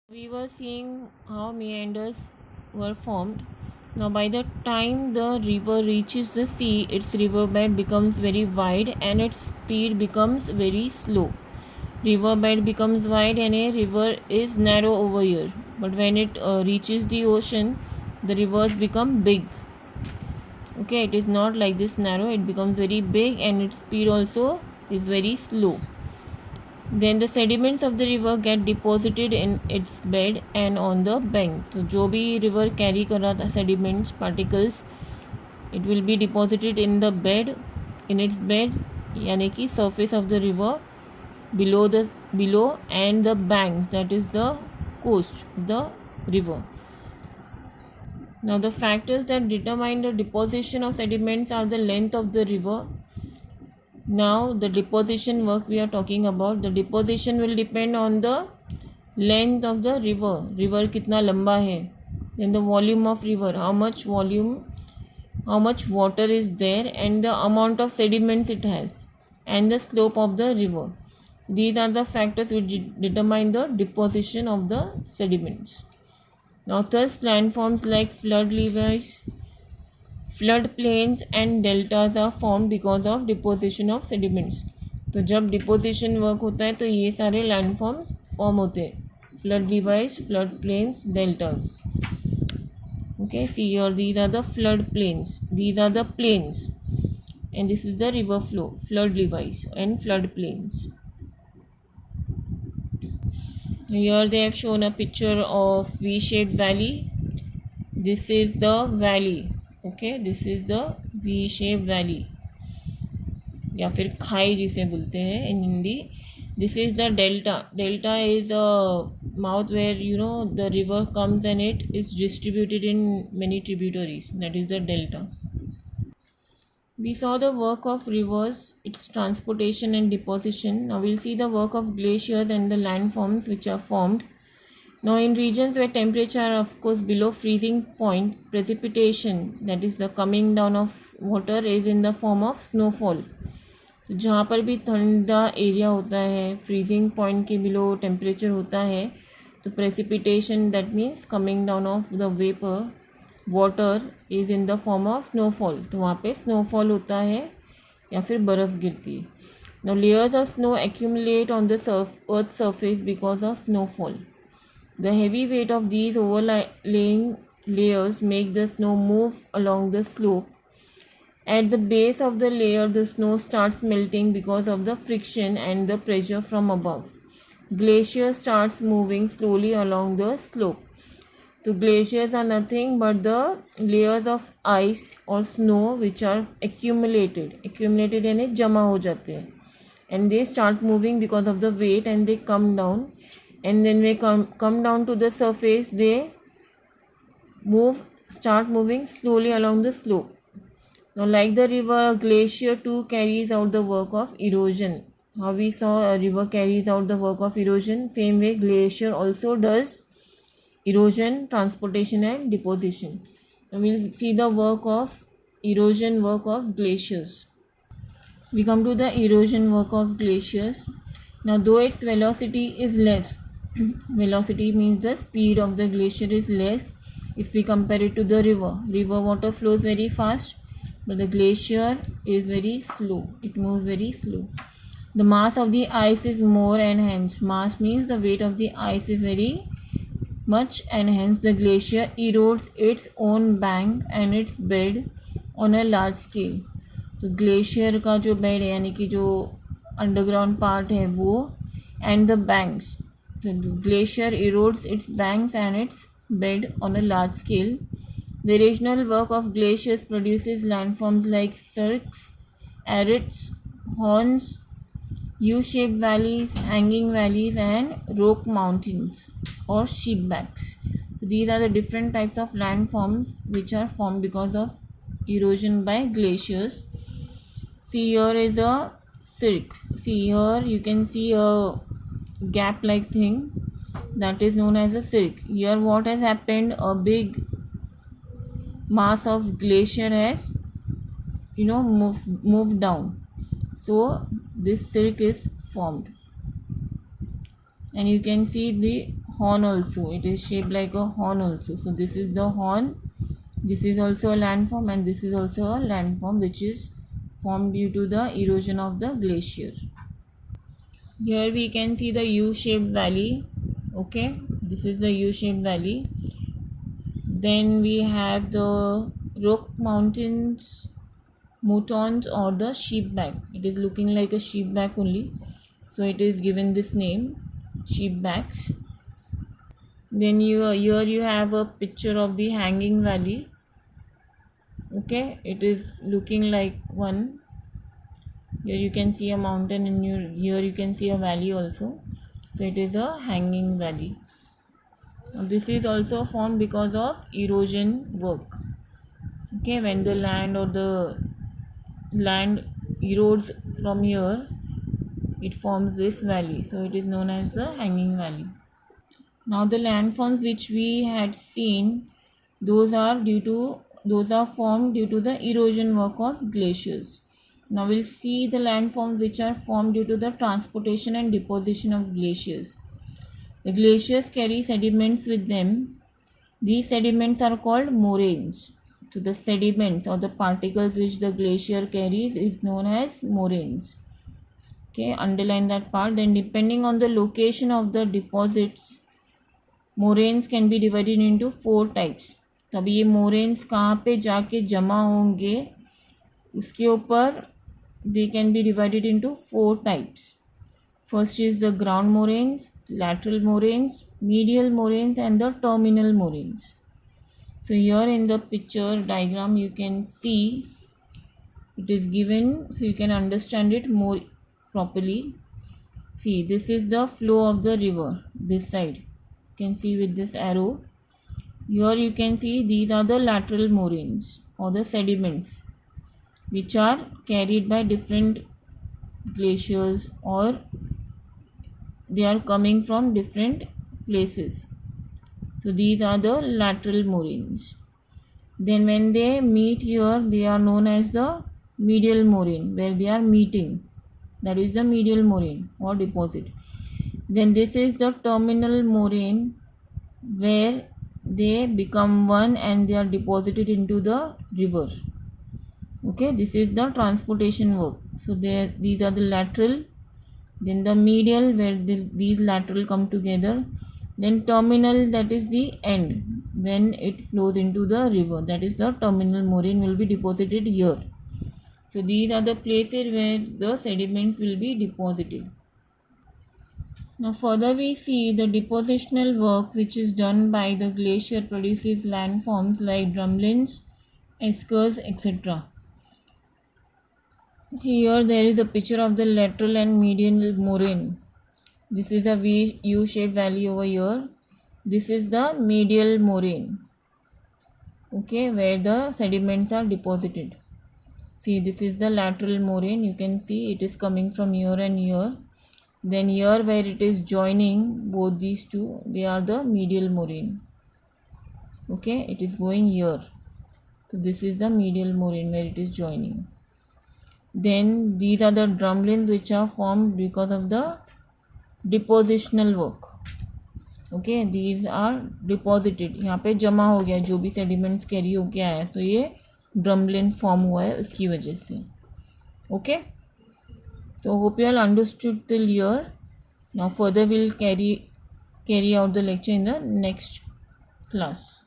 We were seeing how meanders were formed. Now, by the time the river reaches the sea, its riverbed becomes very wide and its speed becomes very slow. Riverbed becomes wide and a river is narrow over here. But when it reaches the ocean, the rivers become big. Okay, it is not like this narrow, it becomes very big and its speed also is very slow. Then the sediments of the river get deposited in its bed and on the bank. तो जो भी river carry कर रहा था sediments particles, it will be deposited in the bed, in its bed, यानी कि surface of the river, below and the banks, that is the coast of the river. Now the factors that determine the deposition of sediments are the length of the river. Now the deposition work we are talking about, the deposition will depend on the length of the river कितना लंबा है, then the volume of river, how much water is there and the amount of sediments it has, and the slope of the river. These are the factors which determine the deposition of the sediments. Now thus landforms like flood levees, flood plains and deltas are form because of deposition of sediments. तो जब deposition work होता है तो ये सारे landforms form होते हैं, flood डिवाइस, flood plains, deltas. Okay, see और these are the flood plains, these are the plains and this is the river flow, flood device and flood plains. Here they have shown a picture of V-shaped valley. This is the valley. Okay, this is the V-shaped valley या फिर खाई जिसे बोलते हैं in Hindi. This is the delta. Delta is a mouth where the river comes and it is distributed in many tributaries. That is the delta. We saw the work of rivers, its transportation and deposition. Now we'll see the work of glaciers and the landforms which are formed. Now in regions where temperature are of course below freezing point, precipitation, that is the coming down of water, is in the form of snowfall. तो जहाँ पर भी ठंडा area होता है, freezing point के below temperature होता है, तो precipitation, that means coming down of the vapour water, is in the form of snowfall. तो वहाँ पे स्नोफॉल होता है या फिर बर्फ़ गिरती है. Now layers of snow accumulate on the earth surface because of snowfall. The heavy weight of these overlaying layers make the snow move along the slope. At the base of the layer, the snow starts melting because of the friction and the pressure from above. Glacier starts moving slowly along the slope. So glaciers are nothing but the layers of ice or snow which are accumulated यानी जमा हो जाते हैं, and they start moving because of the weight and they come down, and then they come down to the surface, they start moving slowly along the slope. Now like the river, glacier too carries out the work of erosion. How we saw a river carries out the work of erosion, same way glacier also does erosion, transportation and deposition. Now we'll see the work of erosion work of glaciers. We come to the erosion work of glaciers. Now though its velocity is less, velocity means the speed of the glacier is less if we compare it to the river. River water flows very fast, but the glacier is very slow, it moves very slow. The mass of the ice is more, and hence mass means the weight of the ice is very much, and hence the glacier erodes its own bank and its bed on a large scale. तो glacier का जो bed है यानी कि जो underground part है वो, and the banks, the glacier erodes its banks and its bed on a large scale. The erosional work of glaciers produces landforms like cirques, arêtes, horns, U-shaped valleys, hanging valleys, and rock mountains or sheepbacks. So these are the different types of landforms which are formed because of erosion by glaciers. See, here is a cirque. See, here you can see a gap like thing, that is known as a cirque. Here what has happened, a big mass of glacier has moved down, so this cirque is formed, and you can see the horn also. It is shaped like a horn also. So this is the horn. This is also a landform, and this is also a landform which is formed due to the erosion of the glacier. Here we can see the U-shaped valley. Okay, this is the U-shaped valley. Then we have the Rock Mountains Mutons or the sheepback. It is looking like a sheepback only, so it is given this name, sheepbacks. Then here you have a picture of the Hanging Valley. Okay, it is looking like one. Here you can see a mountain, and here you can see a valley also. So it is a hanging valley. Now this is also formed because of erosion work. Okay, when the land erodes from here, it forms this valley. So it is known as the Hanging Valley. Now the landforms which we had seen, those are formed due to the erosion work of glaciers. Now we'll see the landforms which are formed due to the transportation and deposition of glaciers. The glaciers carry sediments with them. These sediments are called moraines. So the sediments or the particles which the glacier carries is known as moraines. Okay, underline that part. Then depending on the location of the deposits, moraines can be divided into 4 types. तब ये moraines कहाँ पे जाके जमा होंगे उसके ऊपर they can be divided into 4 types. First is the ground moraines, lateral moraines, medial moraines and the terminal moraines. So here in the picture diagram you can see it is given so you can understand it more properly. See, this is the flow of the river, this side. Can see with this arrow. Here you can see these are the lateral moraines or the sediments which are carried by different glaciers or they are coming from different places. So these are the lateral moraines. Then when they meet here, they are known as the medial moraine, where they are meeting. That is the medial moraine or deposit. Then this is the terminal moraine, where they become one and they are deposited into the river. Okay, this is the transportation work. So these are the lateral, then the medial, where these lateral come together, then terminal, that is the end when it flows into the river, that is the terminal moraine will be deposited here. So these are the places where the sediments will be deposited. Now further we see the depositional work which is done by the glacier produces landforms like drumlins, eskers, etc. Here there is a picture of the lateral and medial moraine. This is a U-shaped valley over here. This is the medial moraine. Okay, where the sediments are deposited. See, this is the lateral moraine. You can see it is coming from here and here. Then here where it is joining both these two, they are the medial moraine. Okay, it is going here. So this is the medial moraine where it is joining. Then these are the drumlins which are formed because of the depositional work. Okay, these are deposited. यहाँ पे जमा हो गया जो भी sediments carry हो गया है, तो ये drumlin form हुआ है उसकी वजह से. Okay. So hope you all understood till here. Now further we'll carry out the lecture in the next class.